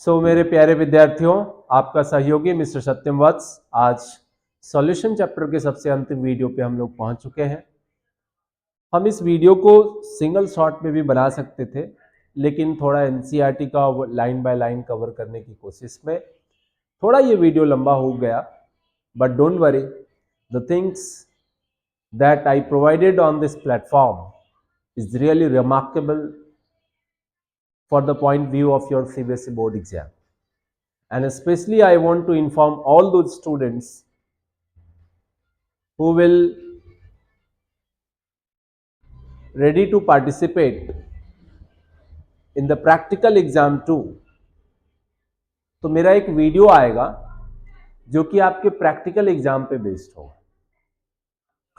मेरे प्यारे विद्यार्थियों, आपका सहयोगी मिस्टर सत्यम वत्स आज सॉल्यूशन चैप्टर के सबसे अंतिम वीडियो पे हम लोग पहुंच चुके हैं। हम इस वीडियो को सिंगल शॉट में भी बना सकते थे, लेकिन थोड़ा एनसीईआरटी का लाइन बाय लाइन कवर करने की कोशिश में थोड़ा ये वीडियो लंबा हो गया। But don't worry, the things that I provided on this platform is really remarkable for the point view of your CBSE board exam. And especially I want to inform all those students who will ready to participate in the practical exam too. तो मेरा एक video आएगा जो कि आपके practical exam पे based होगा।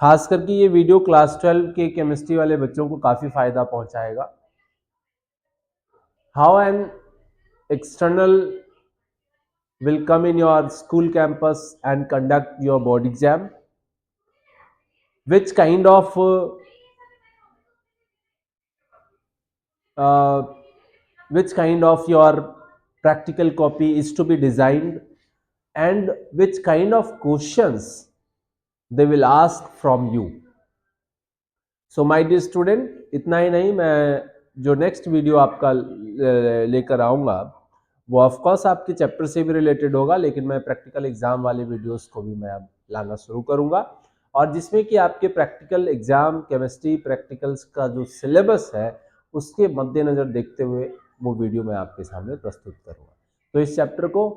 खास करके ये वीडियो क्लास 12 के केमिस्ट्री वाले बच्चों को काफी फायदा पहुंचाएगा। How an external will come in your school campus and conduct your board exam, which kind of your practical copy is to be designed and which kind of questions they will ask from you. So my dear student, इतना ही नहीं, मैं जो next video आपका लेकर आऊँगा वो of course आपके chapter से भी रिलेटेड होगा, लेकिन मैं प्रैक्टिकल एग्जाम वाले वीडियोस को भी मैं अब लाना शुरू करूँगा, और जिसमें कि आपके प्रैक्टिकल एग्जाम केमिस्ट्री प्रैक्टिकल्स का जो सिलेबस है उसके मद्देनज़र देखते हुए वो वीडियो मैं आपके सामने प्रस्तुत करूँगा। तो इस चैप्टर को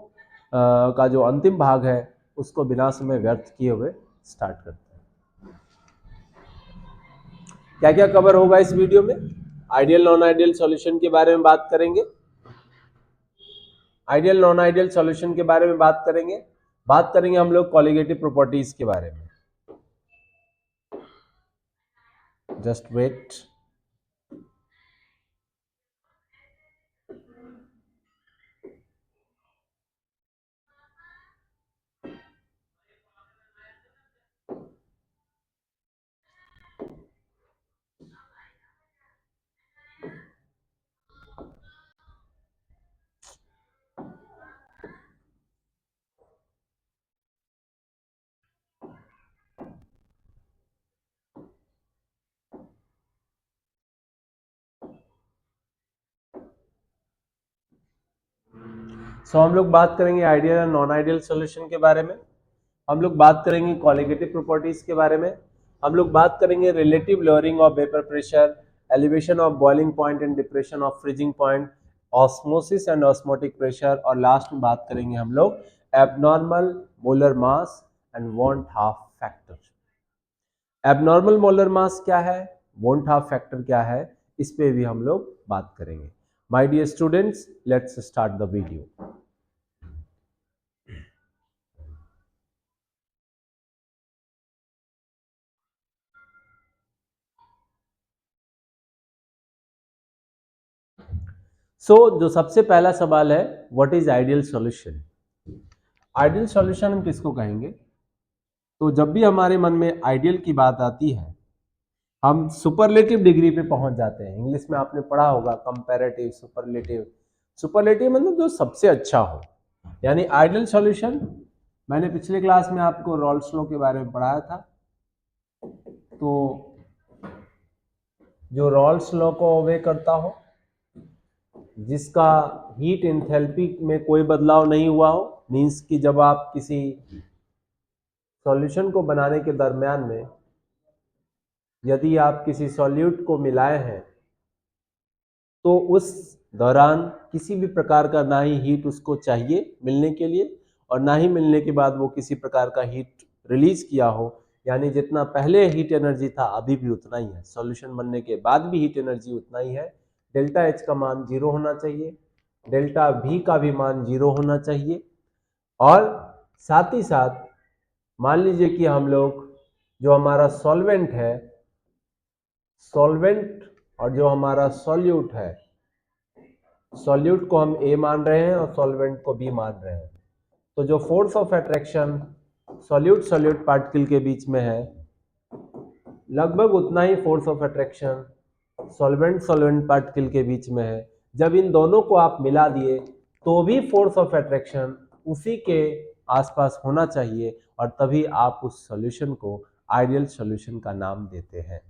का जो अंतिम भाग है उसको बिना समय व्यर्थ किए हुए स्टार्ट करते हैं। क्या क्या कवर होगा इस वीडियो में? आइडियल नॉन आइडियल सॉल्यूशन के बारे में बात करेंगे, आइडियल नॉन आइडियल सॉल्यूशन के बारे में बात करेंगे हम लोग कॉलिगेटिव प्रॉपर्टीज के बारे में। Just wait. हम लोग बात करेंगे आइडियल और नॉन आइडियल सॉल्यूशन के बारे में, हम लोग बात करेंगे कॉलिगेटिव प्रॉपर्टीज के बारे में, हम लोग बात करेंगे relative lowering of vapour pressure, elevation of boiling point and depression of freezing point, osmosis and osmotic pressure, और लास्ट में बात करेंगे हम लोग abnormal molar mass and want half factor. Abnormal molar मास क्या है, वॉन्ट हाफ फैक्टर क्या है, इस पे भी हम लोग बात करेंगे। My dear students, let's start the video. जो सबसे पहला सवाल है, what is ideal solution? Ideal solution हम किसको कहेंगे? तो जब भी हमारे मन में आइडियल की बात आती है हम सुपरलेटिव डिग्री पे पहुंच जाते हैं। इंग्लिश में आपने पढ़ा होगा कंपैरेटिव, सुपरलेटिव। सुपरलेटिव मतलब जो सबसे अच्छा हो, यानी आइडियल सॉल्यूशन। मैंने पिछले क्लास में आपको रॉल्स लॉ के बारे में पढ़ाया था। तो जो रॉल्स लॉ को ओबे करता हो, जिसका हीट एंथैल्पी में कोई बदलाव नहीं हुआ हो, मींस कि जब आप किसी सॉल्यूशन को बनाने के दरमियान में यदि आप किसी सॉल्यूट को मिलाए हैं तो उस दौरान किसी भी प्रकार का ना ही हीट उसको चाहिए मिलने के लिए, और ना ही मिलने के बाद वो किसी प्रकार का हीट रिलीज किया हो, यानी जितना पहले हीट एनर्जी था अभी भी उतना ही है, सॉल्यूशन बनने के बाद भी हीट एनर्जी उतना ही है। डेल्टा एच का मान 0 होना चाहिए, डेल्टा वी का भी मान 0 होना चाहिए, और साथ ही साथ मान लीजिए कि हम लोग जो हमारा सॉल्वेंट है, सॉल्वेंट और जो हमारा सॉल्यूट है, सॉल्यूट को हम ए मान रहे हैं और सॉल्वेंट को बी मान रहे हैं, तो जो force of attraction solute solute particle के बीच में है लगभग उतना ही force of attraction solvent solvent particle के बीच में है। जब इन दोनों को आप मिला दिए तो भी फोर्स ऑफ अट्रैक्शन उसी के आसपास होना चाहिए और तभी आप उस सॉल्यूशन को आइडियल सॉल्यूशन का नाम देते हैं।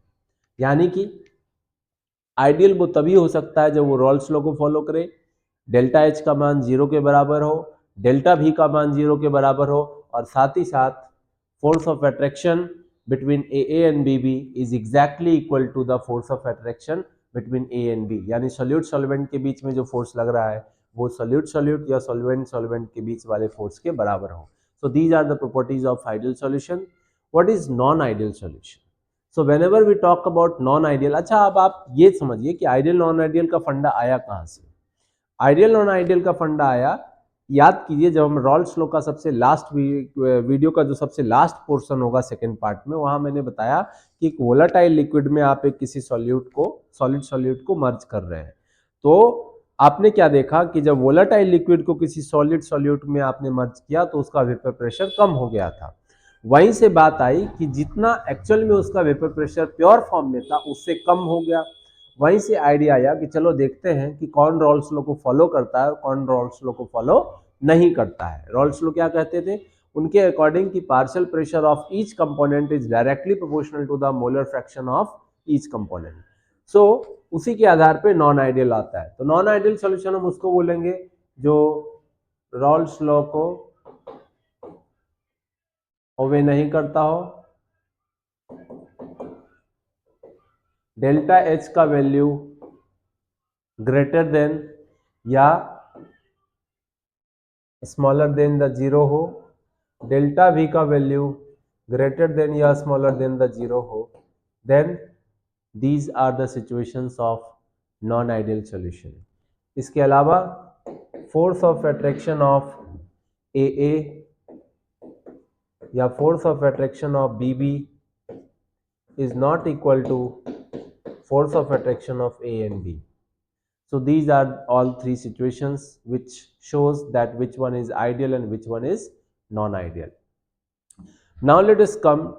यानी कि आइडियल वो तभी हो सकता है जब वो रॉल्स लॉ को फॉलो करे, डेल्टा एच का मान 0 के बराबर हो, डेल्टा वी का मान 0 के बराबर हो और साथ ही साथ force of attraction between A and B B is exactly equal to the force of attraction between A and B. यानी सोल्यूट सॉल्वेंट के बीच में जो फोर्स लग रहा है वो सोल्यूट सोल्यूट या सॉल्वेंट सॉल्वेंट के बीच वाले फोर्स के बराबर हो। So these are the properties of ideal solution. What is non ideal solution? So whenever we talk about non ideal, अच्छा अब आप ये समझिए कि आइडियल नॉन आइडियल का फंडा आया कहाँ से। आइडियल नॉन आइडियल का फंडा आया, याद कीजिए जब हम रॉल्स लॉ का सबसे लास्ट वीडियो का जो सबसे लास्ट पोर्शन होगा सेकेंड पार्ट में, वहां मैंने बताया कि एक वोलाटाइल लिक्विड में आप एक किसी सॉल्यूट को सॉलिड सॉल्यूट को मर्ज कर रहे हैं, तो आपने क्या देखा कि जब वोलाटाइल लिक्विड को किसी सॉलिड सॉल्यूट में आपने मर्ज किया तो उसका वेपर प्रेशर कम हो गया था। वहीं से बात आई कि जितना एक्चुअल में उसका वेपर प्रेशर प्योर फॉर्म में था उससे कम हो गया। वहीं से आइडिया आया कि चलो देखते हैं कि कौन रॉल्स लॉ को फॉलो करता है और कौन रॉल्स लॉ को फॉलो नहीं करता है। रॉल्स लॉ क्या कहते थे? उनके अकॉर्डिंग कि partial pressure of each component is directly proportional to the molar fraction of each component. So उसी के आधार पे नॉन आइडियल आता है। तो नॉन आइडियल सॉल्यूशन हम उसको बोलेंगे जो रॉल्स लॉ को ओबे नहीं करता हो, डेल्टा एच का वैल्यू ग्रेटर देन या स्मॉलर देन द जीरो हो, डेल्टा वी का वैल्यू ग्रेटर देन या स्मॉलर देन द जीरो हो, then these are the situations of non ideal solution. इसके अलावा force of attraction of A या force of attraction of B B is not equal to force of attraction of A and B. So these are all three situations which shows that which one is ideal and which one is non-ideal. Now let us come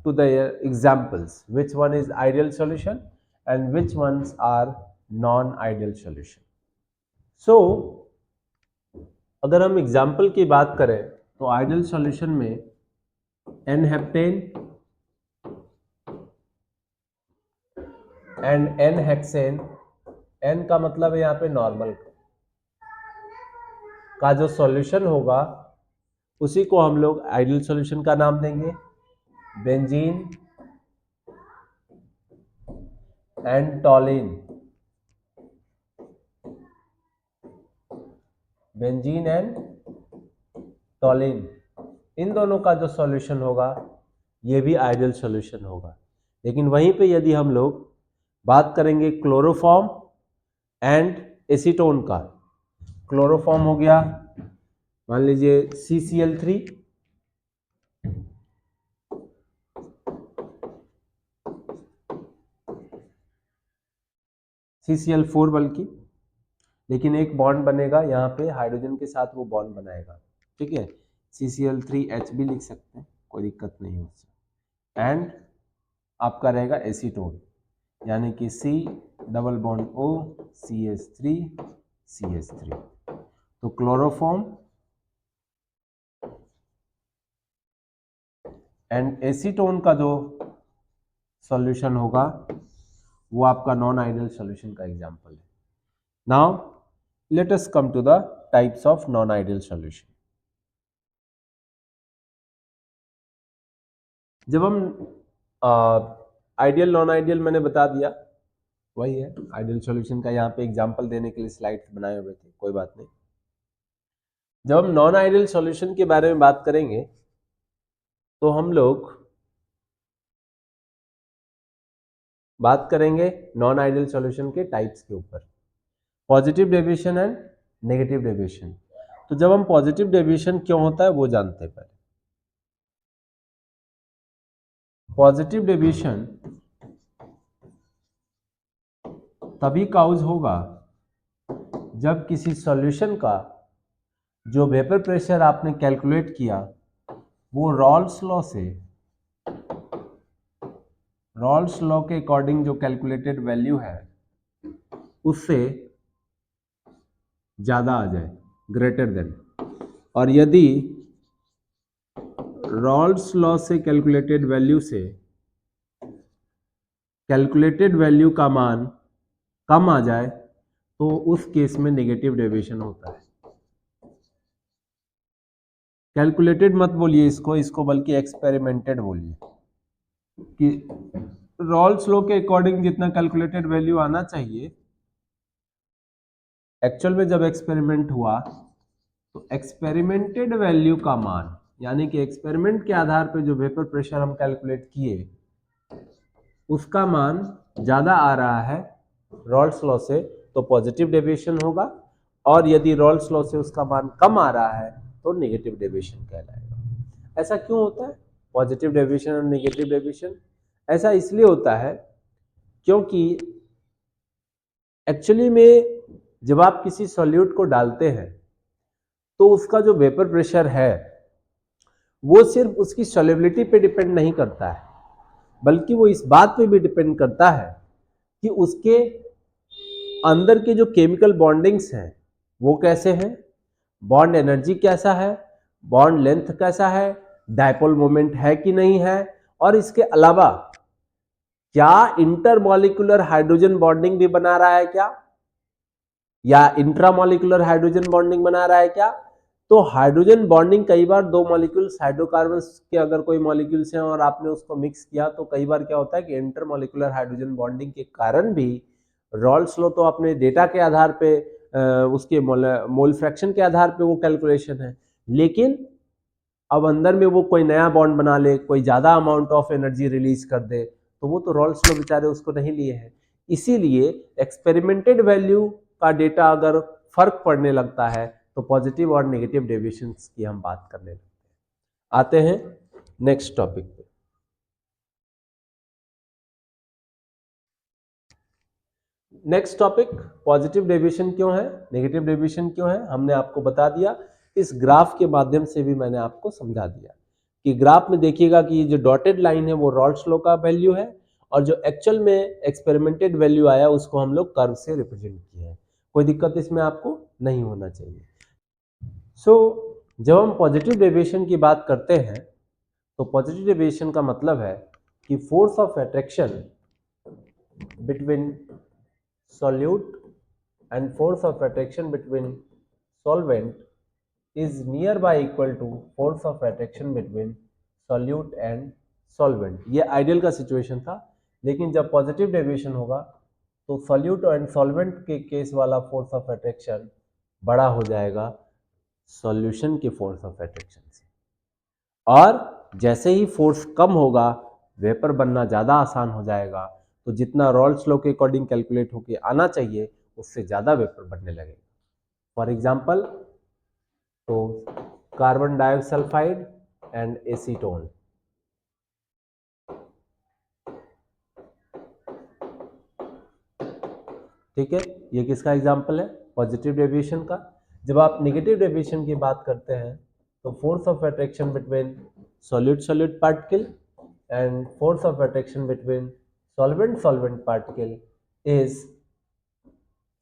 to the examples, which one is ideal solution and which ones are non-ideal solution. So अगर हम example की बात करें तो ideal solution में n-हेप्टेन and n-हेक्सेन, n का मतलब है यहाँ पे नॉर्मल का जो सॉल्यूशन होगा उसी को हम लोग आइडियल सॉल्यूशन का नाम देंगे। Benzene and toluene, benzene and toluene, इन दोनों का जो सॉल्यूशन होगा ये भी आइडियल सॉल्यूशन होगा। लेकिन वहीं पे यदि हम लोग बात करेंगे क्लोरोफॉर्म एंड एसीटोन का, क्लोरोफॉर्म हो गया मान लीजिए CCl3, CCl4 बल्कि, लेकिन एक बॉन्ड बनेगा यहाँ पे हाइड्रोजन के साथ, वो बॉन्ड बनाएगा, ठीक है। CCl3H भी लिख सकते हैं, कोई दिक्कत नहीं उससे। एंड आपका रहेगा एसीटोन, यानी कि C double bond O CH3 CH3। तो क्लोरोफॉर्म एंड एसीटोन का जो सॉल्यूशन होगा वो आपका नॉन आइडियल सॉल्यूशन का एग्जांपल है। Now let us come to the types of non ideal solution. जब हम आइडियल नॉन आइडियल मैंने बता दिया, वही है आइडियल सॉल्यूशन का, यहाँ पे एग्जांपल देने के लिए स्लाइड्स बनाए हुए थे, कोई बात नहीं। जब हम नॉन आइडियल सॉल्यूशन के बारे में बात करेंगे तो हम लोग बात करेंगे नॉन आइडियल सॉल्यूशन के टाइप्स के ऊपर, positive deviation and negative deviation. तो जब हम पॉजिटिव डेविएशन क्यों होता है वो जानते हैं पहले। पॉजिटिव डेविएशन तभी काउज होगा जब किसी सॉल्यूशन का जो वेपर प्रेशर आपने कैलकुलेट किया वो रॉल्स लॉ के अकॉर्डिंग जो कैलकुलेटेड वैल्यू है उससे ज्यादा आ जाए। ग्रेटर देन, और यदि रॉल्स लॉ से कैलकुलेटेड वैल्यू का मान कम आ जाए तो उस केस में नेगेटिव डेविएशन होता है। कैलकुलेटेड मत बोलिए इसको बल्कि एक्सपेरिमेंटेड बोलिए, कि रॉल्स लॉ के अकॉर्डिंग जितना कैलकुलेटेड वैल्यू आना चाहिए, एक्चुअल में जब एक्सपेरिमेंट हुआ तो एक्सपेरिमेंटेड वैल्यू का मान, यानी कि एक्सपेरिमेंट के आधार पर जो वेपर प्रेशर हम कैलकुलेट किए उसका मान ज्यादा आ रहा है रॉल्स लॉ से, तो पॉजिटिव डेविएशन होगा, और यदि रॉल्स लॉ से उसका मान कम आ रहा है तो नेगेटिव डेविएशन कहलाएगा। ऐसा क्यों होता है पॉजिटिव डेविएशन और नेगेटिव डेविएशन? ऐसा इसलिए होता है क्योंकि एक्चुअली में जब आप किसी सॉल्यूट को डालते हैं तो उसका जो वेपर प्रेशर है वो सिर्फ उसकी सॉल्युबिलिटी पे डिपेंड नहीं करता है, बल्कि वो इस बात पे भी डिपेंड करता है कि उसके अंदर के जो केमिकल बॉन्डिंग्स हैं वो कैसे हैं, बॉन्ड एनर्जी कैसा है, बॉन्ड लेंथ कैसा है, डायपोल मोमेंट है कि नहीं है, और इसके अलावा क्या इंटरमॉलिक्यूलर हाइड्रोजन बॉन्डिंग भी बना रहा है क्या, या इंट्रामॉलिक्यूलर हाइड्रोजन बॉन्डिंग बना रहा है क्या। तो हाइड्रोजन बॉन्डिंग कई बार दो मॉलिक्यूल्स हाइड्रोकार्बन्स के अगर कोई मॉलिक्यूल्स हैं और आपने उसको मिक्स किया तो कई बार क्या होता है कि इंटरमॉलिक्यूलर हाइड्रोजन बॉन्डिंग के कारण भी रॉल्स लॉ तो अपने डेटा के आधार पे उसके मोल फ्रैक्शन के आधार पे वो कैलकुलेशन है, लेकिन अब अंदर में वो कोई नया बॉन्ड बना ले, कोई ज्यादा अमाउंट ऑफ एनर्जी रिलीज कर दे, तो वो तो रॉल्स लॉ बेचारे उसको नहीं लिए हैं। इसीलिए एक्सपेरिमेंटेड वैल्यू का डेटा अगर फर्क पड़ने लगता है तो पॉजिटिव और नेगेटिव डेविएशंस की हम बात करने लगते हैं। आते हैं नेक्स्ट टॉपिक पे। नेक्स्ट टॉपिक, पॉजिटिव डेविएशन क्यों है, नेगेटिव डेविएशन क्यों है, हमने आपको बता दिया। इस ग्राफ के माध्यम से भी मैंने आपको समझा दिया कि ग्राफ में देखिएगा कि जो डॉटेड लाइन है वो रॉल्स लॉ का वैल्यू है, और जो एक्चुअल में एक्सपेरिमेंटेड वैल्यू आया उसको हम लोग कर्व से रिप्रेजेंट किए हैं। कोई दिक्कत इसमें आपको नहीं होना चाहिए। जब हम पॉजिटिव डेविएशन की बात करते हैं तो पॉजिटिव डेविएशन का मतलब है कि force of attraction between solute and force of attraction between solvent is nearby equal to force of attraction between solute and solvent। ये आइडियल का सिचुएशन था, लेकिन जब पॉजिटिव डेविएशन होगा तो सॉल्यूट एंड सॉल्वेंट के केस वाला फोर्स ऑफ अट्रैक्शन बड़ा हो जाएगा सॉल्यूशन के फोर्स ऑफ अट्रैक्शन से, और जैसे ही फोर्स कम होगा वेपर बनना ज़्यादा आसान हो जाएगा, तो जितना रॉल्स लॉ के अकॉर्डिंग कैलकुलेट होके आना चाहिए उससे ज़्यादा वेपर बनने लगेगा। फॉर एग्जांपल, तो कार्बन डाइऑक्साइड एंड एसीटोन, ठीक है, ये किसका एग्जाम्पल है, पॉजिटिव डेविएशन का। जब आप नेगेटिव डेविएशन की बात करते हैं तो force of attraction between solid solid particle and force of attraction between solvent solvent particle is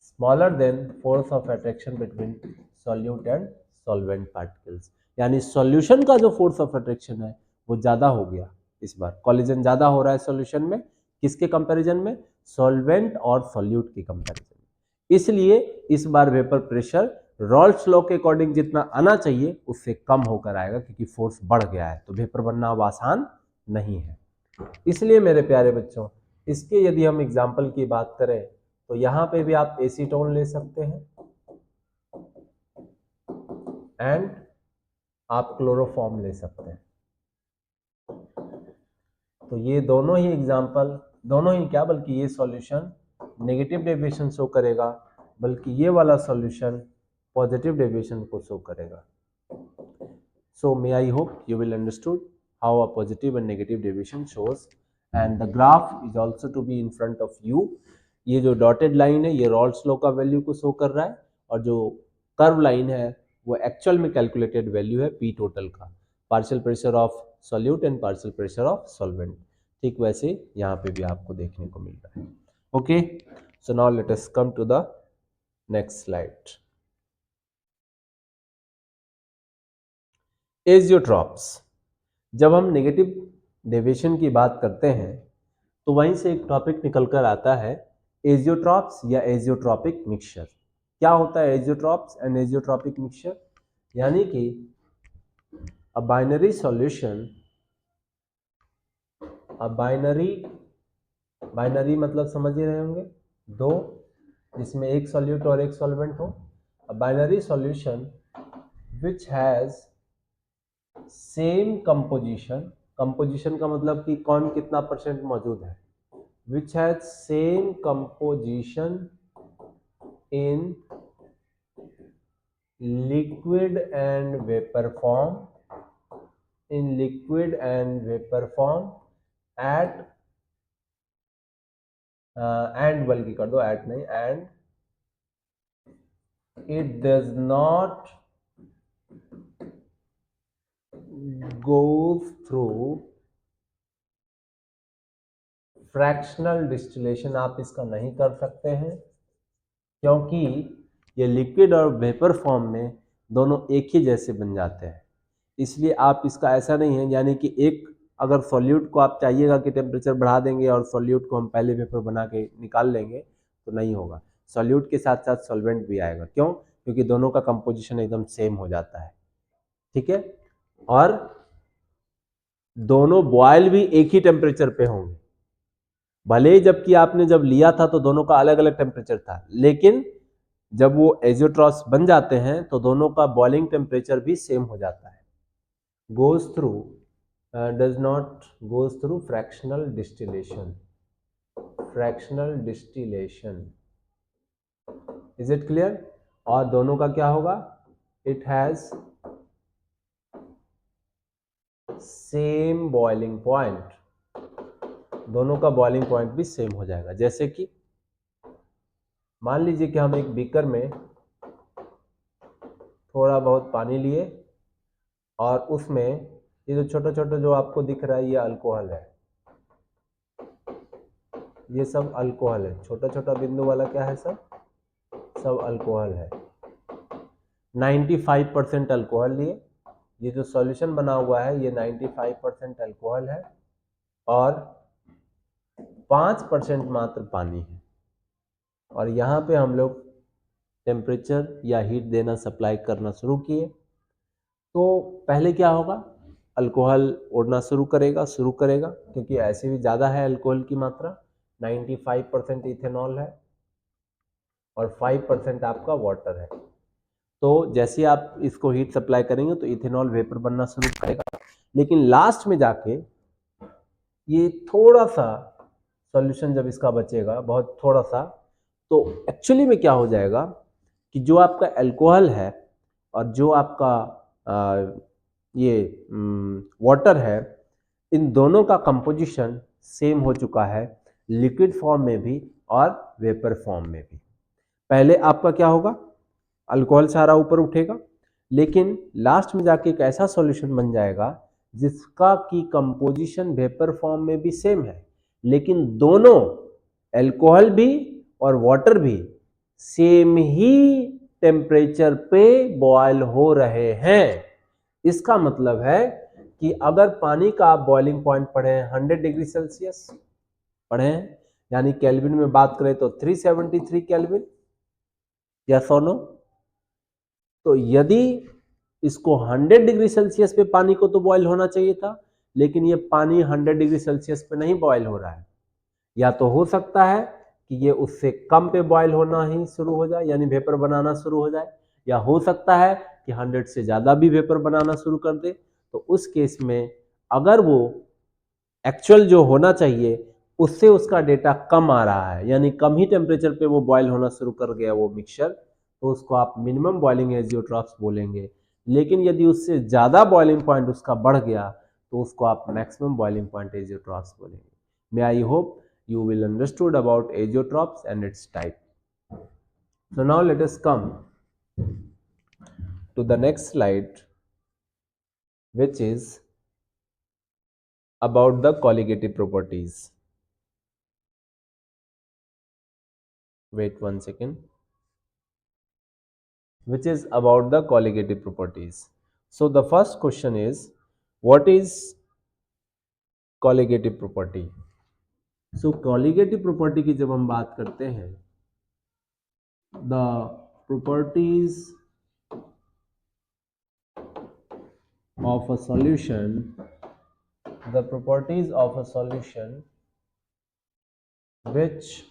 smaller than force of attraction between solute and solvent particles। यानी सॉल्यूशन का जो फोर्स ऑफ अट्रैक्शन है वो ज्यादा हो गया, इस बार कॉलिजन ज्यादा हो रहा है सॉल्यूशन में, किसके कंपैरिजन में, सॉल्वेंट और सॉल्यूट के कंपैरिजन में। इसलिए इस बार वेपर प्रेशर रॉल्स लॉ के अकॉर्डिंग जितना आना चाहिए उससे कम होकर आएगा, क्योंकि फोर्स बढ़ गया है, तो वेपर बनना अब आसान नहीं है। इसलिए मेरे प्यारे बच्चों, इसके यदि हम एग्जाम्पल की बात करें तो यहां पे भी आप एसीटोन ले सकते हैं एंड आप क्लोरोफॉर्म ले सकते हैं। तो ये दोनों ही एग्जाम्पल, दोनों ही क्या, बल्कि ये सॉल्यूशन नेगेटिव डेविएशन शो करेगा, बल्कि ये वाला सॉल्यूशन पॉजिटिव डेविएशन को शो करेगा। So may I hope you will understood how a positive and negative deviation shows, and the graph is also to be in front of you। ये जो dotted line है ये Rawls law का value को show कर रहा है, और जो कर्व लाइन है वो एक्चुअल में कैलकुलेटेड वैल्यू है पी टोटल का, partial pressure of solute and partial pressure of solvent. ठीक वैसे यहाँ पे भी आपको देखने को मिल रहा है। Okay, so now let us come to the next slide. Azeotropes. जब हम नेगेटिव डेविएशन की बात करते हैं तो वहीं से एक टॉपिक निकल कर आता है एजियोट्रॉप्स या एजियोट्रॉपिक मिक्सचर। क्या होता है एजियोट्रॉप्स एंड एजियोट्रॉपिक मिक्सचर? यानी कि a binary solution, a binary मतलब समझ ही रहे होंगे, दो, जिसमें एक सॉल्यूट और एक सॉल्वेंट हो। A binary solution which has same composition, composition का मतलब कि कौन कितना परसेंट मौजूद है, which has same composition in liquid and vapor form, in liquid and vapor form at and बल्कि कर दो at नहीं, and it does not goes through fractional distillation। आप इसका नहीं कर सकते हैं क्योंकि ये लिक्विड और वेपर फॉर्म में दोनों एक ही जैसे बन जाते हैं, इसलिए आप इसका ऐसा नहीं है, यानी कि एक अगर सॉल्यूट को आप चाहिएगा कि टेम्परेचर बढ़ा देंगे और सॉल्यूट को हम पहले वेपर बना के निकाल लेंगे तो नहीं होगा। सॉल्यूट के साथ साथ सॉल्वेंट भी आएगा। क्यों? क्योंकि दोनों का कंपोजिशन एकदम सेम हो जाता है। ठीक है, और दोनों बॉयल भी एक ही टेम्परेचर पे होंगे, भले ही जबकि आपने जब लिया था तो दोनों का अलग अलग टेम्परेचर था, लेकिन जब वो एजियोट्रॉप्स बन जाते हैं तो दोनों का बॉइलिंग टेम्परेचर भी सेम हो जाता है। goes through does not goes through fractional distillation। is it clear? और दोनों का क्या होगा? it has same boiling point, दोनों का बॉइलिंग पॉइंट भी सेम हो जाएगा। जैसे कि मान लीजिए कि हम एक बीकर में थोड़ा बहुत पानी लिए और उसमें ये जो छोटा छोटा जो आपको दिख रहा है ये अल्कोहल है, ये सब अल्कोहल है, छोटा छोटा बिंदु वाला क्या है, सब अल्कोहल है। 95% अल्कोहल लिए, ये जो सॉल्यूशन बना हुआ है ये 95% अल्कोहल है और 5% मात्र पानी है। और यहाँ पे हम लोग टेम्परेचर या हीट देना सप्लाई करना शुरू किए तो पहले क्या होगा, अल्कोहल उड़ना शुरू करेगा क्योंकि ऐसे भी ज़्यादा है अल्कोहल की मात्रा, 95% इथेनॉल है और 5% आपका वाटर है। तो जैसे आप इसको हीट सप्लाई करेंगे तो इथेनॉल वेपर बनना शुरू करेगा, लेकिन लास्ट में जाके ये थोड़ा सा सॉल्यूशन जब इसका बचेगा, बहुत थोड़ा सा, तो एक्चुअली में क्या हो जाएगा कि जो आपका अल्कोहल है और जो आपका ये वाटर है, इन दोनों का कंपोजिशन सेम हो चुका है, लिक्विड फॉर्म में भी और वेपर फॉर्म में भी। पहले आपका क्या होगा, अल्कोहल सारा ऊपर उठेगा, लेकिन लास्ट में जाके एक ऐसा सॉल्यूशन बन जाएगा जिसका की कंपोजिशन वेपर फॉर्म में भी सेम है, लेकिन दोनों अल्कोहल भी और वाटर भी सेम ही टेम्परेचर पे बॉयल हो रहे हैं। इसका मतलब है कि अगर पानी का आप बॉइलिंग पॉइंट पढ़े हैं 100 डिग्री सेल्सियस पढ़े हैं, यानी केल्विन में बात करें तो 373 केल्विन, या सोनो, तो यदि इसको 100 डिग्री सेल्सियस पे पानी को तो बॉयल होना चाहिए था, लेकिन ये पानी 100 डिग्री सेल्सियस पे नहीं बॉयल हो रहा है। या तो हो सकता है कि ये उससे कम पे बॉयल होना ही शुरू हो जाए, यानी वेपर बनाना शुरू हो जाए, या हो सकता है कि 100 से ज़्यादा भी वेपर बनाना शुरू कर दे। तो उस केस में अगर वो एक्चुअल जो होना चाहिए उससे उसका डेटा कम आ रहा है, यानी कम ही टेम्परेचर पे वो बॉयल होना शुरू कर गया वो मिक्सचर, तो उसको आप मिनिमम बॉइलिंग एजियोट्रॉप्स बोलेंगे। लेकिन यदि उससे ज़्यादा बॉइलिंग पॉइंट उसका बढ़ गया तो उसको आप मैक्सिमम बॉइलिंग पॉइंट एजियोट्रॉप्स बोलेंगे। May I hope you will understood about azeotrophs and its type. So now let us come to the next slide, which is about the colligative properties. Wait one second. Which is about the colligative properties. So the first question is, what is colligative property? So colligative property की जब हम बात करते हैं, the properties of a solution, the properties of a solution which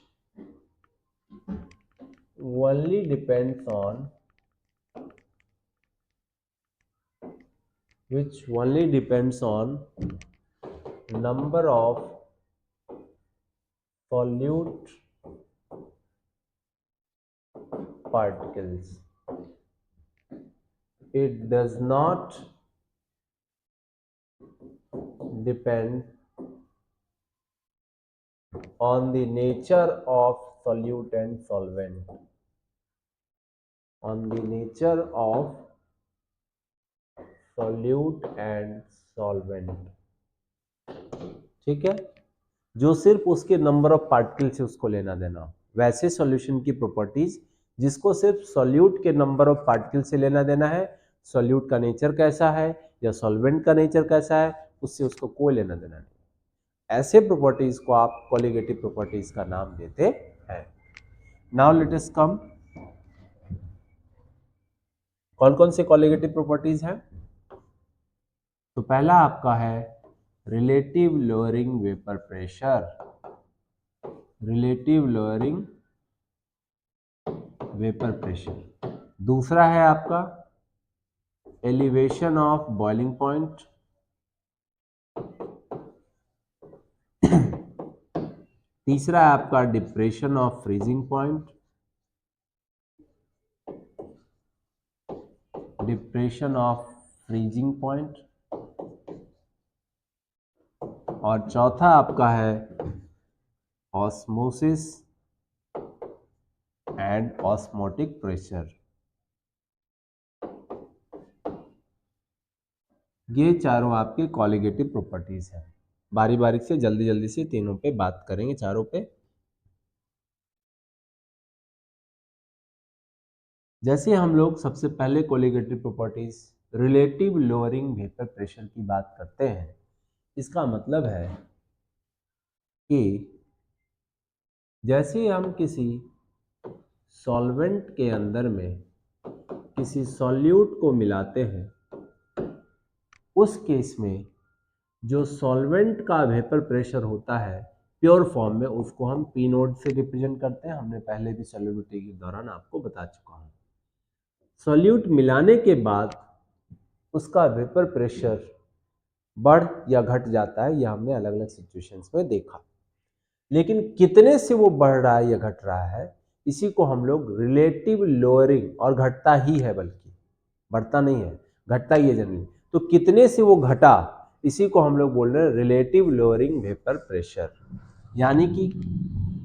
only depends on number of solute particles. It does not depend on the nature of solute and solvent. On the nature of solute and solvent. ठीक है, जो सिर्फ उसके number of particle से उसको लेना देना। वैसे सॉल्यूशन की प्रॉपर्टीज जिसको सिर्फ सॉल्यूट के नंबर ऑफ पार्टिकल से लेना देना है, सॉल्यूट का नेचर कैसा है या सॉल्वेंट का नेचर कैसा है, उससे उसको कोई लेना देना नहीं। ऐसे प्रॉपर्टीज को आप कॉलिगेटिव प्रॉपर्टीज का नाम देते हैं। नाउ लेट अस कम, कौन कौन से कॉलिगेटिव प्रॉपर्टीज हैं? तो पहला आपका है relative lowering vapour pressure, relative lowering vapour pressure. दूसरा है आपका एलिवेशन ऑफ बॉइलिंग पॉइंट, तीसरा है आपका depression of freezing point, depression of freezing point, और चौथा आपका है ऑस्मोसिस एंड ऑस्मोटिक प्रेशर। ये चारों आपके कॉलिगेटिव प्रॉपर्टीज हैं। बारी बारी से जल्दी जल्दी से तीनों पे बात करेंगे, चारों पे। जैसे हम लोग सबसे पहले colligative properties relative lowering vapour pressure की बात करते हैं, इसका मतलब है कि जैसे हम किसी सॉल्वेंट के अंदर में किसी सॉल्यूट को मिलाते हैं, उस केस में जो सॉल्वेंट का वेपर प्रेशर होता है प्योर फॉर्म में, उसको हम पी नोट से रिप्रेजेंट करते हैं। हमने पहले भी सॉल्युबिलिटी के दौरान आपको बता चुका हूं। सॉल्यूट मिलाने के बाद उसका वेपर प्रेशर बढ़ या घट जाता है, यह हमने अलग अलग सिचुएशंस में देखा। लेकिन कितने से वो बढ़ रहा है या घट रहा है, इसी को हम लोग रिलेटिव लोअरिंग, और घटता ही है, बल्कि बढ़ता नहीं है, घटता ही है जनरली। तो कितने से वो घटा, इसी को हम लोग बोल रहे हैं रिलेटिव लोअरिंग वेपर प्रेशर। यानी कि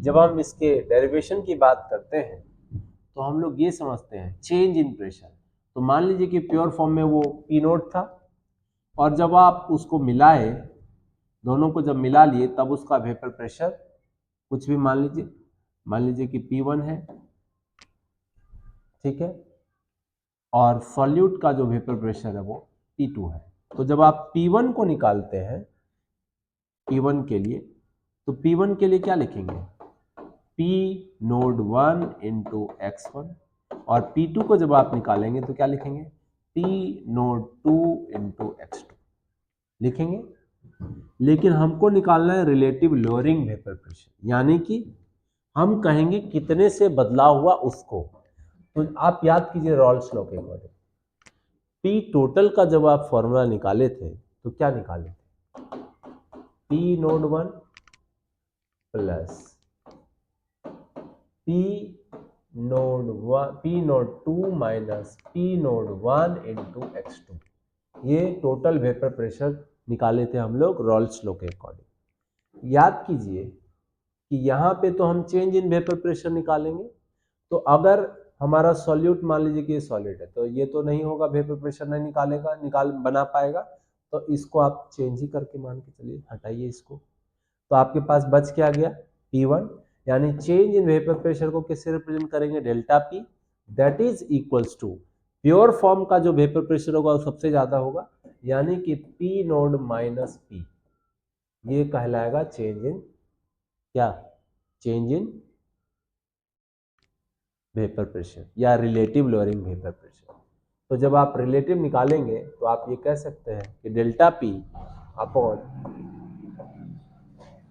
जब हम इसके डेरिवेशन की बात करते हैं तो हम लोग ये समझते हैं चेंज इन प्रेशर। तो मान लीजिए कि प्योर फॉर्म में वो पी नोट था, और जब आप उसको मिलाए, दोनों को जब मिला लिए, तब उसका वेपर प्रेशर कुछ भी मान लीजिए कि P1 है, ठीक है, और सॉल्यूट का जो वेपर प्रेशर है वो P2 है। तो जब आप P1 को निकालते हैं, P1 के लिए, तो P1 के लिए क्या लिखेंगे? P नोड 1 इंटू x1, और P2 को जब आप निकालेंगे तो क्या लिखेंगे? P नोड 2 इंटू x2 लिखेंगे। लेकिन हमको निकालना है रिलेटिव लोअरिंग वेपर प्रेशर, यानी कि हम कहेंगे कितने से बदलाव हुआ उसको। तो आप याद कीजिए रॉल्स लॉ के अकॉर्डिंग, पी टोटल का जब आप फॉर्मूला निकाले थे तो क्या निकाले थे? P nought 1 plus P nought 2 minus P nought 1 into x2, ये टोटल वेपर प्रेशर निकाले थे हम लोग रॉल्स लॉ के अकॉर्डिंग। याद कीजिए कि यहाँ पे तो हम चेंज इन वेपर प्रेशर निकालेंगे। तो अगर हमारा सॉल्यूट मान लीजिए कि ये सॉलिड है, तो ये तो नहीं होगा, वेपर प्रेशर नहीं बना पाएगा। तो इसको आप चेंज ही करके मान के चलिए, हटाइए इसको, तो आपके पास बच क्या गया? P1, यानी चेंज इन वेपर प्रेशर को किससे रिप्रेजेंट करेंगे? Delta P, that is equals to pure form का जो वेपर प्रेशर होगा वो सबसे ज्यादा होगा, यानी कि पी नोड माइनस पी, ये कहलाएगा चेंज इन क्या, चेंज इन वेपर प्रेशर या रिलेटिव लोअरिंग वेपर प्रेशर। तो जब आप रिलेटिव निकालेंगे तो आप ये कह सकते हैं कि delta P upon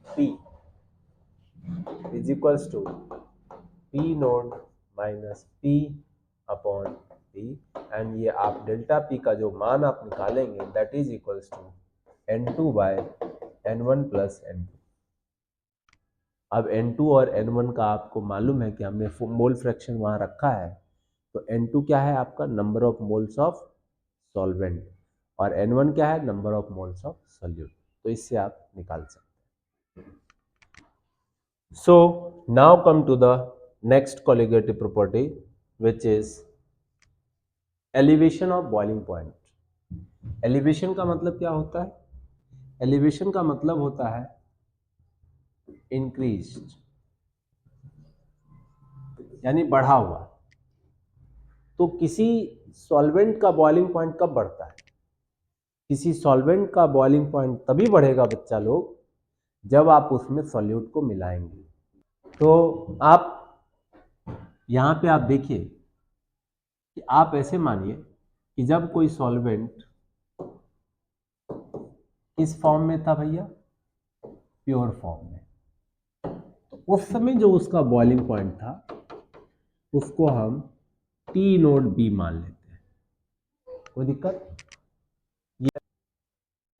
P is equals to P nought minus P upon P, and ये आप डेल्टा पी का जो मान आप निकालेंगे that is equals to N2 by N1 plus N2। अब N2 और N1 का आपको मालूम है कि हमने मोल फ्रैक्शन वहां रखा है, तो N2 क्या है आपका number of moles of solvent, और N1 क्या है number of moles of solute, तो इससे आप निकाल सकते हैं। So now come to the next colligative property, which is elevation of boiling point। elevation का मतलब क्या होता है, elevation का मतलब होता है increased, यानी बढ़ा हुआ। तो किसी सॉल्वेंट का बॉइलिंग पॉइंट कब बढ़ता है, किसी सॉल्वेंट का बॉइलिंग पॉइंट तभी बढ़ेगा बच्चा लोग जब आप उसमें सॉल्यूट को मिलाएंगे। तो आप यहाँ पे आप देखिए कि आप ऐसे मानिए कि जब कोई सॉल्वेंट किस फॉर्म में था भैया, प्योर फॉर्म में, तो उस समय जो उसका बॉइलिंग पॉइंट था उसको हम टी नोड बी मान लेते हैं, कोई दिक्कत।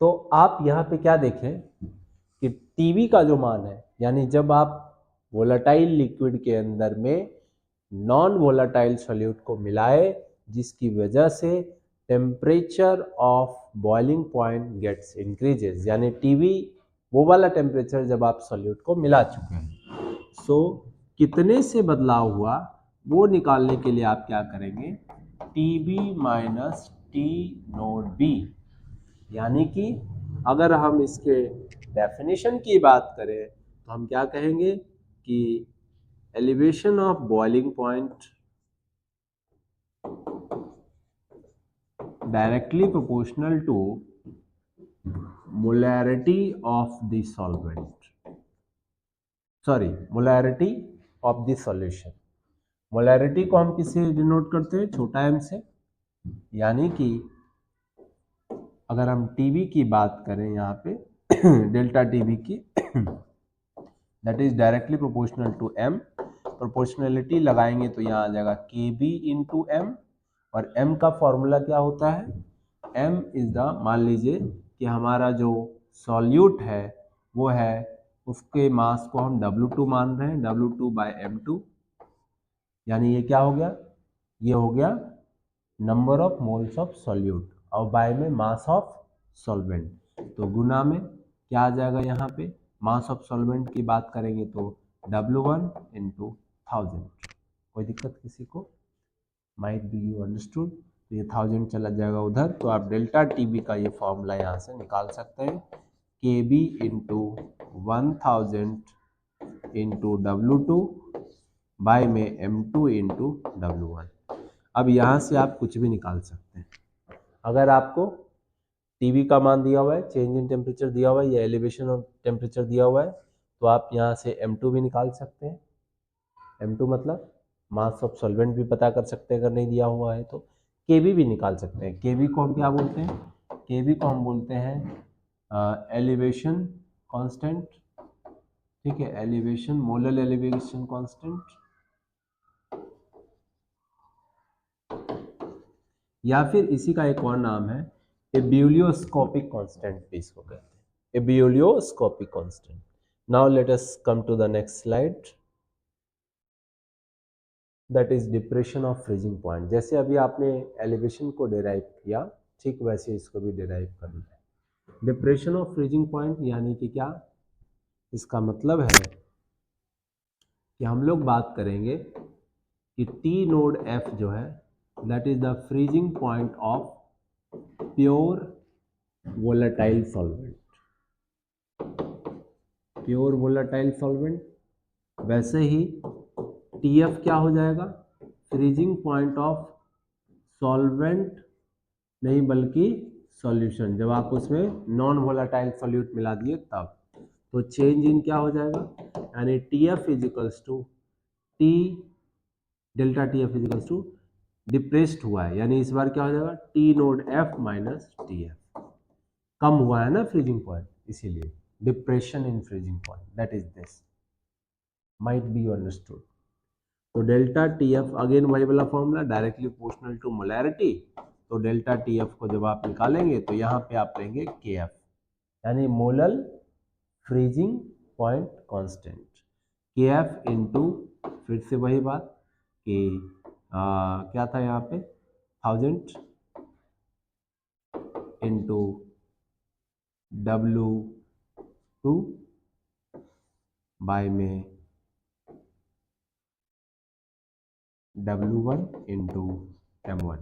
तो आप यहाँ पे क्या देखें कि टीवी का जो मान है, यानी जब आप वोलेटाइल लिक्विड के अंदर में नॉन वोलेटाइल सॉल्यूट को मिलाए, जिसकी वजह से temperature of boiling point gets increases, यानी टीवी वो वाला टेम्परेचर जब आप सॉल्यूट को मिला चुके हैं। सो कितने से बदलाव हुआ वो निकालने के लिए आप क्या करेंगे, TB minus T nought B, यानी कि अगर हम इसके डेफिनेशन की बात करें तो हम क्या कहेंगे कि elevation of boiling point directly proportional to molarity of the solvent, sorry molarity of the solution. Molarity को हम किससे डिनोट करते हैं, छोटा m से, यानी कि अगर हम टीबी की बात करें यहाँ पे डेल्टा टीबी की, that is directly proportional to m, proportionality लगाएंगे तो यहाँ आ जाएगा के बी इंटू एम, और m का फॉर्मूला क्या होता है, m इज द, मान लीजिए कि हमारा जो सॉल्यूट है वो है, उसके मास को हम W2 मान रहे हैं, W2 बाय M2, यानी ये क्या हो गया, ये हो गया number of moles of solute और बाय में मास ऑफ सॉल्वेंट, तो गुना में क्या आ जाएगा, यहाँ पे मास ऑफ सॉल्वेंट की बात करेंगे तो W1 इंटू 1000। कोई दिक्कत किसी को, माइट बी यू अंडरस्टूड, तो ये 1000 चला जाएगा उधर, तो आप डेल्टा टीबी का ये फॉर्मूला यहाँ से निकाल सकते हैं, के B into 1000 into W2 bye में M2 इंटू W1। अब यहाँ से आप कुछ भी निकाल सकते हैं, अगर आपको टीवी का मान दिया हुआ है, चेंज इन टेम्परेचर दिया हुआ है या एलिवेशन ऑफ टेम्परेचर दिया हुआ है, तो आप यहाँ से M2 भी निकाल सकते हैं। M2 मतलब मास ऑफ सॉल्वेंट भी पता कर सकते हैं अगर नहीं दिया हुआ है तो। केबी भी निकाल सकते हैं, केबी को हम क्या बोलते हैं, केबी को हम बोलते हैं एलिवेशन कांस्टेंट, ठीक है, एलिवेशन मोलर एलिवेशन कांस्टेंट, या फिर इसी का एक और नाम है एब्यूलियोस्कोपिक कांस्टेंट भी इसको कहते हैं, ebullioscopic constant. Now let us come to the next slide, that is depression of freezing point. जैसे अभी आपने एलिवेशन को डिराइव किया, ठीक वैसे इसको भी डिराइव करना है। डिप्रेशन ऑफ फ्रीजिंग पॉइंट यानी कि क्या, इसका मतलब है कि हम लोग बात करेंगे कि टी नोड एफ जो है that is the freezing point of pure volatile solvent, pure volatile solvent. वैसे ही टीएफ क्या हो जाएगा, फ्रीजिंग पॉइंट ऑफ सॉल्वेंट नहीं बल्कि सॉल्यूशन, जब आप उसमें नॉन वोलाटाइल सॉल्यूट मिला दिए तब, तो चेंज इन क्या हो जाएगा, यानी T F is equals to T, delta T F is equals to depressed हुआ है, यानी इस बार क्या हो जाएगा T nought F minus T F, कम हुआ है ना फ्रीजिंग पॉइंट, इसीलिए depression in freezing point, that is this, might be understood. तो डेल्टा टी एफ अगेन वही वाला formula, directly proportional to molarity, तो डेल्टा टी एफ को जब आप निकालेंगे तो यहाँ पे आप लेंगे के एफ, यानी मोलल फ्रीजिंग पॉइंट कांस्टेंट, के एफ इंटू, फिर से वही बात कि क्या था यहाँ पे 1000 इंटू W2 बाय में W1 इंटू M1,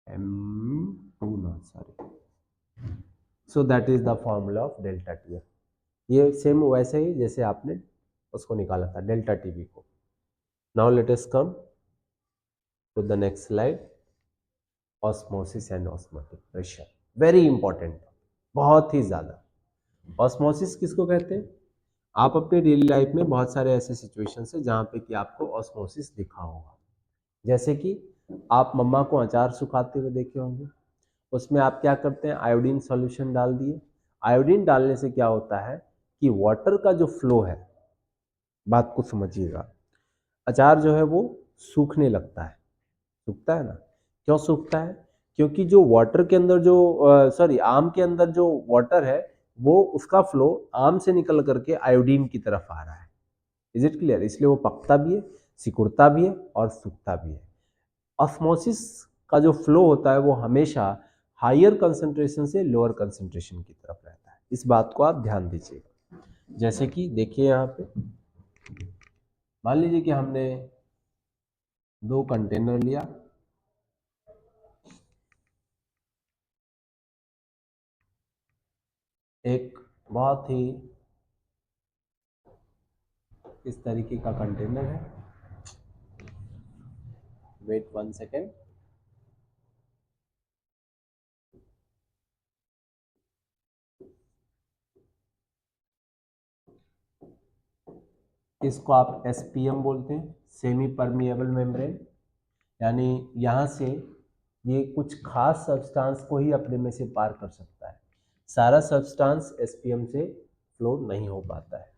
M2 ना sorry, so that is the formula of delta T F. ये सेम वैसे ही जैसे आपने उसको निकाला था डेल्टा टीवी को। Now let us come to the next slide, osmosis and osmotic pressure, very important, बहुत ही ज्यादा। ऑस्मोसिस किसको कहते हैं? आप अपने डेली लाइफ में बहुत सारे ऐसे सिचुएशंस है जहाँ पे कि आपको ऑस्मोसिस दिखा होगा, जैसे कि आप मम्मा को अचार सुखाते हुए देखे होंगे, उसमें आप क्या करते हैं, आयोडीन सॉल्यूशन डाल दिए। आयोडीन डालने से क्या होता है कि वाटर का जो फ्लो है, बात को समझिएगा, अचार जो है वो सूखने लगता है, सूखता है ना, क्यों सूखता है? क्योंकि जो वाटर के अंदर जो आम के अंदर जो वाटर है वो उसका फ्लो आम से निकल करके आयोडीन की तरफ आ रहा है, इज इट क्लियर? इसलिए वो पकता भी है, सिकुड़ता भी है और सूखता भी है। ऑस्मोसिस का जो फ्लो होता है वो हमेशा हायर कंसंट्रेशन से लोअर कंसंट्रेशन की तरफ रहता है, इस बात को आप ध्यान दीजिएगा। जैसे कि देखिए यहाँ पे मान लीजिए कि हमने 2 कंटेनर लिया, एक बहुत ही इस तरीके का कंटेनर है, वेट 1 सेकेंड, इसको आप एसपीएम बोलते हैं, सेमी परमिएबल मेम्ब्रेन, यानी यहाँ से ये कुछ खास सब्सटेंस को ही अपने में से पार कर सकता है, सारा सब्सटेंस एसपीएम से फ्लो नहीं हो पाता है।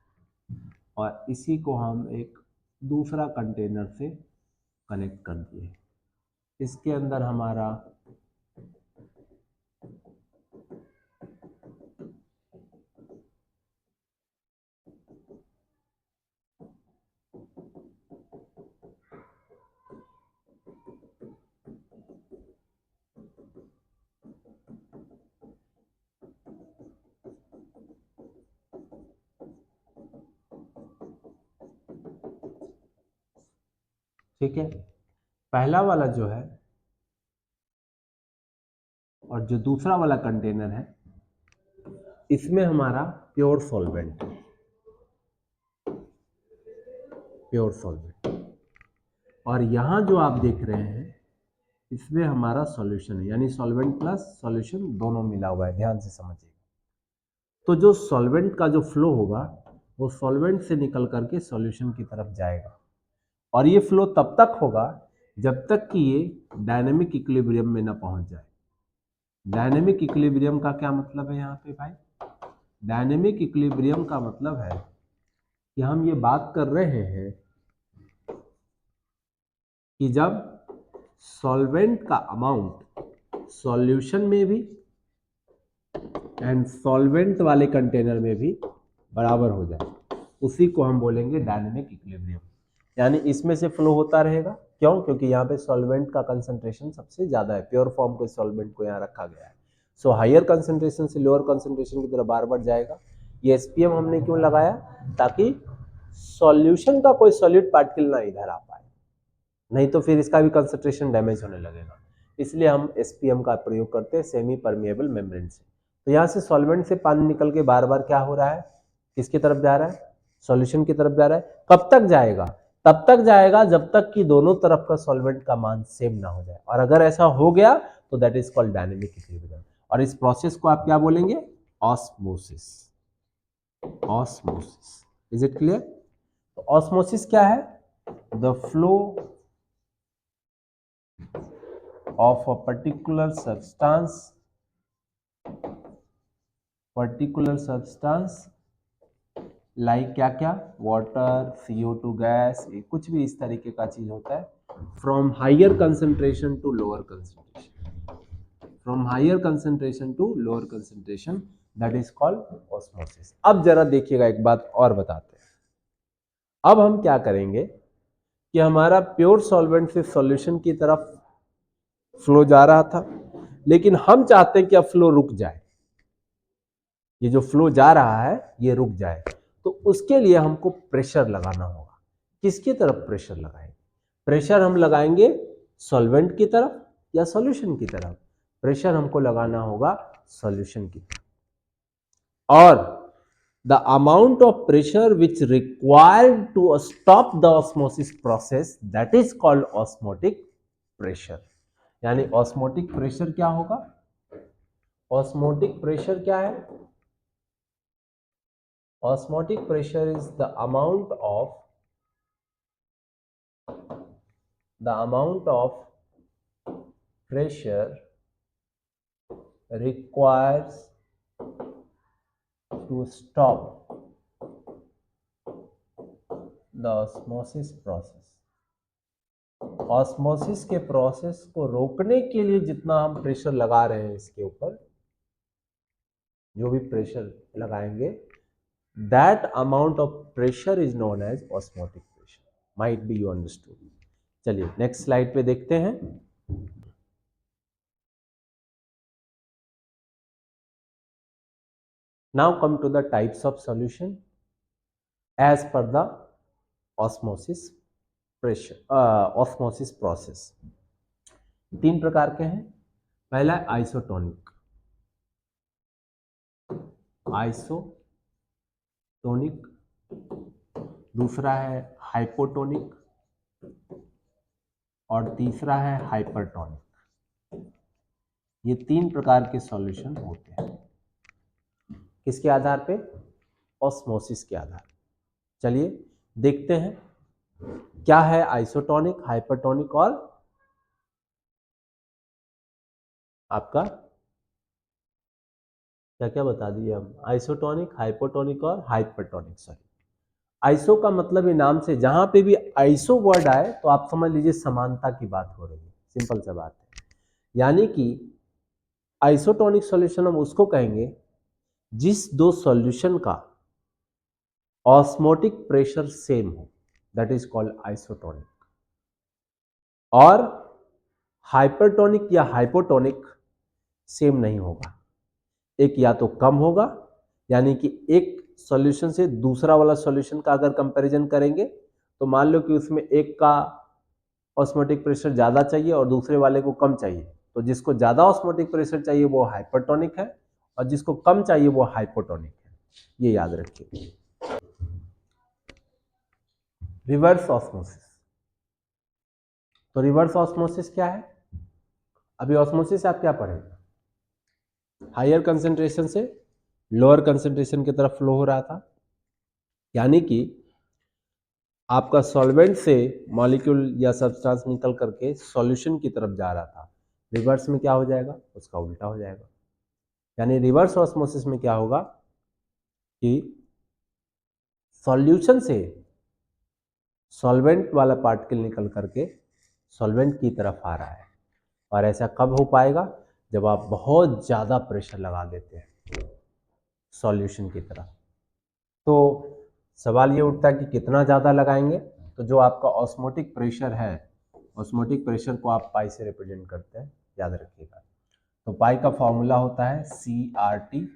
और इसी को हम एक दूसरा कंटेनर से कनेक्ट कर दिए, इसके अंदर हमारा ठीक है, पहला वाला जो है और जो दूसरा वाला कंटेनर है इसमें हमारा प्योर सॉल्वेंट, प्योर सॉल्वेंट, और यहाँ जो आप देख रहे हैं इसमें हमारा सॉल्यूशन है, यानी सॉल्वेंट प्लस सॉल्यूशन दोनों मिला हुआ है, ध्यान से समझिए। तो जो सॉल्वेंट का जो फ्लो होगा वो सॉल्वेंट से निकल करके सॉल्यूशन की तरफ जाएगा, और ये फ्लो तब तक होगा जब तक कि ये डायनेमिक इक्विलिब्रियम में ना पहुंच जाए। डायनेमिक इक्विलिब्रियम का क्या मतलब है यहाँ पे भाई? डायनेमिक इक्विलिब्रियम का मतलब है कि हम ये बात कर रहे हैं कि जब सॉल्वेंट का अमाउंट सॉल्यूशन में भी एंड सॉल्वेंट वाले कंटेनर में भी बराबर हो जाए, उसी को हम बोलेंगे डायनेमिक इक्विलिब्रियम। यानी इसमें से फ्लो होता रहेगा, क्यों? क्योंकि यहाँ पे सॉल्वेंट का कंसंट्रेशन सबसे ज्यादा है, प्योर फॉर्म के सॉल्वेंट को यहाँ रखा गया है, सो हायर कंसंट्रेशन से लोअर कंसंट्रेशन की तरफ बार बार जाएगा। ये एसपीएम हमने क्यों लगाया? ताकि सॉल्यूशन का कोई सॉलिड पार्टिकल ना इधर आ पाए, नहीं तो फिर इसका भी कंसंट्रेशन डैमेज होने लगेगा, इसलिए हम एसपीएम का प्रयोग करते हैं सेमी परमिएबल मेम्ब्रेन से। तो यहाँ से सॉल्वेंट से पानी निकल के बार बार क्या हो रहा है, किसकी तरफ जा रहा है? सॉल्यूशन की तरफ जा रहा है। कब तक जाएगा? तब तक जाएगा जब तक कि दोनों तरफ का सॉल्वेंट का मान सेम ना हो जाए, और अगर ऐसा हो गया तो that is called dynamic equilibrium. और इस प्रोसेस को आप क्या बोलेंगे? Osmosis. Osmosis, is it clear? तो ऑस्मोसिस क्या है? The flow of a particular substance like क्या क्या, वाटर, CO2 गैस, कुछ भी इस तरीके का चीज होता है, from higher concentration to lower concentration, from higher concentration to lower concentration, that is called osmosis. अब जरा देखिएगा, एक बात और बताते हैं। अब हम क्या करेंगे कि हमारा प्योर सॉल्वेंट से सॉल्यूशन की तरफ फ्लो जा रहा था, लेकिन हम चाहते हैं कि अब फ्लो रुक जाए, ये जो फ्लो जा रहा है ये रुक जाए। तो उसके लिए हमको प्रेशर लगाना होगा। किसकी तरफ प्रेशर लगाएंगे? प्रेशर हम लगाएंगे सॉल्वेंट की तरफ या सॉल्यूशन की तरफ? प्रेशर हमको लगाना होगा सॉल्यूशन की तरफ। और the amount of pressure which required to stop the osmosis process, that is called osmotic pressure। यानी osmotic pressure क्या होगा? osmotic pressure क्या है? osmotic pressure is the amount of pressure requires to stop the osmosis process। Osmosis के process को रोकने के लिए जितना हम प्रेशर लगा रहे हैं इसके ऊपर, जो भी प्रेशर लगाएंगे, that amount of pressure is known as osmotic pressure. Might be you understood. चलिए नेक्स्ट स्लाइड पे देखते हैं। Now come to the types of solution as per the osmosis pressure osmosis process. तीन प्रकार के हैं। पहला है आइसोटोनिक। आइसोटोनिक, दूसरा है हाइपोटोनिक, और तीसरा है हाइपरटोनिक। ये तीन प्रकार के सॉल्यूशन होते हैं। किसके आधार पे? ऑस्मोसिस के आधार पे। चलिए देखते हैं क्या है आइसोटोनिक, हाइपरटोनिक और आपका क्या क्या बता दिए हम? आइसोटोनिक, हाइपोटोनिक और हाइपरटोनिक। सॉरी, आइसो का मतलब ये नाम से जहां पे भी आइसो वर्ड आए तो आप समझ लीजिए समानता की बात हो रही है। सिंपल सा बात है। यानी कि आइसोटोनिक सॉल्यूशन हम उसको कहेंगे जिस दो सॉल्यूशन का ऑस्मोटिक प्रेशर सेम हो, दैट इज कॉल्ड आइसोटोनिक। और हाइपरटोनिक या हाइपोटोनिक सेम नहीं होगा, एक या तो कम होगा, यानी कि एक सॉल्यूशन से दूसरा वाला सॉल्यूशन का अगर कंपैरिजन करेंगे तो मान लो कि उसमें एक का ऑस्मोटिक प्रेशर ज़्यादा चाहिए और दूसरे वाले को कम चाहिए, तो जिसको ज़्यादा ऑस्मोटिक प्रेशर चाहिए वो हाइपरटोनिक है और जिसको कम चाहिए वो हाइपोटोनिक है। ये याद रखिए। Reverse osmosis. तो रिवर्स ऑस्मोसिस क्या है? अभी ऑस्मोसिस आप क्या पढ़े? हायर कंसेंट्रेशन से लोअर कंसेंट्रेशन की तरफ फ्लो हो रहा था, यानी कि आपका सॉल्वेंट से मॉलिक्यूल या सब्सटेंस निकल करके सॉल्यूशन की तरफ जा रहा था। रिवर्स में क्या हो जाएगा? उसका उल्टा हो जाएगा। यानी रिवर्स ऑस्मोसिस में क्या होगा कि सॉल्यूशन से सॉल्वेंट वाला पार्टिकल निकल करके सॉल्वेंट की तरफ आ रहा है। और ऐसा कब हो पाएगा? जब आप बहुत ज़्यादा प्रेशर लगा देते हैं सॉल्यूशन की तरफ। तो सवाल ये उठता है कि कितना ज़्यादा लगाएंगे? तो जो आपका ऑस्मोटिक प्रेशर है, ऑस्मोटिक प्रेशर को आप पाई से रिप्रेजेंट करते हैं, याद रखिएगा। तो पाई का फॉर्मूला होता है CRT।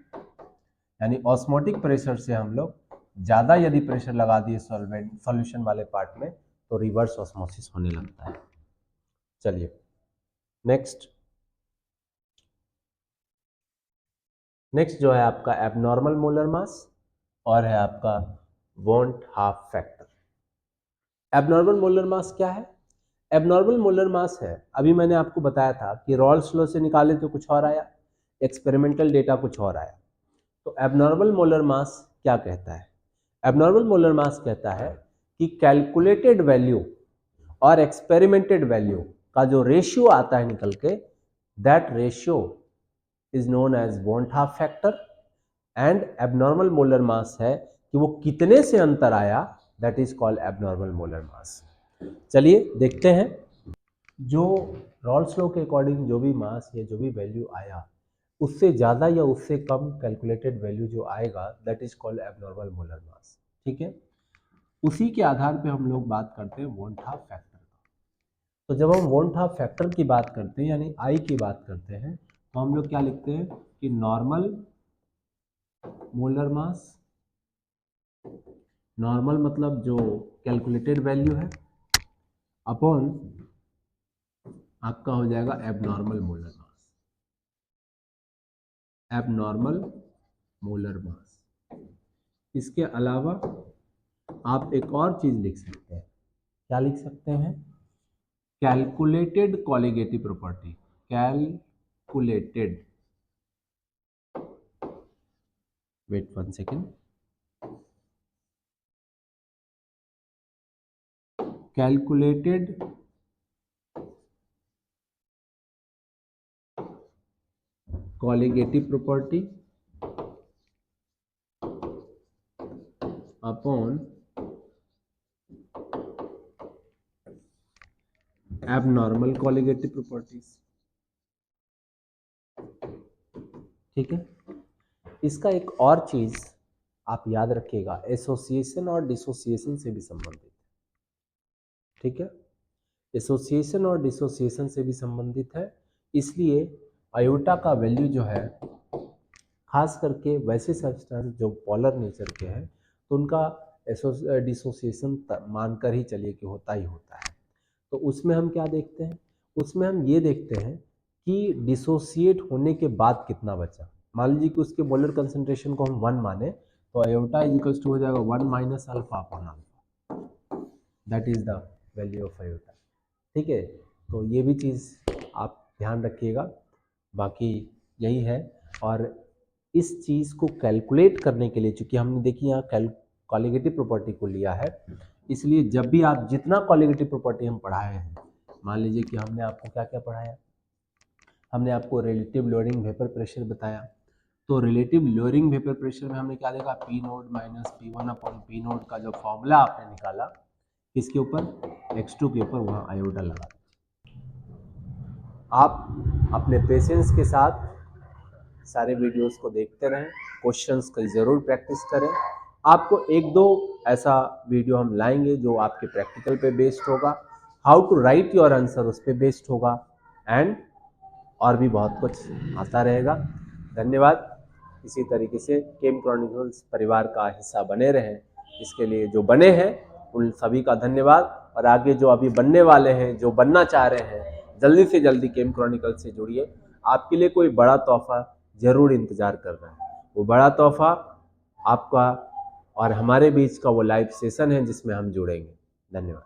यानी ऑस्मोटिक प्रेशर से हम लोग ज़्यादा यदि प्रेशर लगा दिए सॉल्वेंट सॉल्यूशन वाले पार्ट में तो रिवर्स ऑस्मोसिस होने लगता है। चलिए नेक्स्ट जो है आपका एबनॉर्मल मोलर मास और है आपका want half factor. Abnormal molar मास क्या है? एबनॉर्मल मोलर मास है, अभी मैंने आपको बताया था कि रॉल्स लॉ से निकाले तो कुछ और आया, एक्सपेरिमेंटल डेटा कुछ और आया। तो एबनॉर्मल मोलर मास क्या कहता है? एबनॉर्मल मोलर मास कहता है कि कैलकुलेटेड वैल्यू और एक्सपेरिमेंटेड वैल्यू का जो रेशियो आता है निकल के, that ratio is known as van't Hoff factor. And abnormal molar mass है कि वो कितने से अंतर आया, that is called abnormal molar mass. चलिए देखते हैं, जो रॉल्स लॉ के अकॉर्डिंग जो भी मास या जो भी वैल्यू आया, उससे ज़्यादा या उससे कम कैलकुलेटेड वैल्यू जो आएगा, that is called abnormal molar मास। ठीक है, उसी के आधार पे हम लोग बात करते हैं वॉन हाफ फैक्टर का। तो जब हम वॉन हाफ फैक्टर की बात करते हैं यानी आई की बात करते हैं, तो हम लोग क्या लिखते हैं कि नॉर्मल मोलर मास, नॉर्मल मतलब जो कैलकुलेटेड वैल्यू है, अपॉन आपका हो जाएगा एबनॉर्मल मोलर मास, एबनॉर्मल मोलर मास। इसके अलावा आप एक और चीज लिख सकते हैं, क्या लिख सकते हैं? Calculated colligative property, calculated, wait 1 second, calculated colligative property upon abnormal colligative properties. ठीक है, इसका एक और चीज आप याद रखिएगा, एसोसिएशन और डिसोसिएशन से भी संबंधित। ठीक है, एसोसिएशन और डिसोसिएशन से भी संबंधित है, इसलिए आयोटा का वैल्यू जो है, खास करके वैसे सब्सटेंस जो पोलर नेचर के हैं, तो उनका डिसोसिएशन मानकर ही चलिए कि होता ही होता है। तो उसमें हम क्या देखते हैं? उसमें हम ये देखते हैं कि डिसोसिएट होने के बाद कितना बचा। मान लीजिए कि उसके मोलर कंसंट्रेशन को हम 1 माने, तो आयोटा इज इक्वल्स टू हो जाएगा 1 minus alpha upon alpha, that is the value of iota. ठीक है, तो ये भी चीज़ आप ध्यान रखिएगा, बाकी यही है। और इस चीज़ को कैलकुलेट करने के लिए, चूंकि हमने देखिए यहाँ कॉलिगेटिव प्रॉपर्टी को लिया है, इसलिए जब भी आप जितना कॉलिगेटिव प्रॉपर्टी हम पढ़ाए हैं, मान लीजिए कि हमने आपको क्या क्या पढ़ाया, हमने आपको रिलेटिव लोअरिंग वेपर प्रेशर बताया, तो रिलेटिव लोअरिंग वेपर प्रेशर में हमने क्या देखा, P note minus P one upon P note का जो फॉर्मूला आपने निकाला, किसके ऊपर, x2 के ऊपर, वहाँ आयोटा लगा। आप अपने पेशेंस के साथ सारे वीडियोस को देखते रहें, क्वेश्चंस की ज़रूर प्रैक्टिस करें। आपको एक दो ऐसा वीडियो हम लाएंगे जो आपके प्रैक्टिकल पे बेस्ड होगा, how to write your answer उस पर बेस्ड होगा, एंड और भी बहुत कुछ आता रहेगा। धन्यवाद। इसी तरीके से केम क्रॉनिकल्स परिवार का हिस्सा बने रहें, इसके लिए जो बने हैं उन सभी का धन्यवाद, और आगे जो अभी बनने वाले हैं, जो बनना चाह रहे हैं, जल्दी से जल्दी केम क्रॉनिकल्स से जुड़िए। आपके लिए कोई बड़ा तोहफा जरूर इंतजार कर रहा है, वो बड़ा तोहफा आपका और हमारे बीच का वो लाइव सेशन है जिसमें हम जुड़ेंगे। धन्यवाद।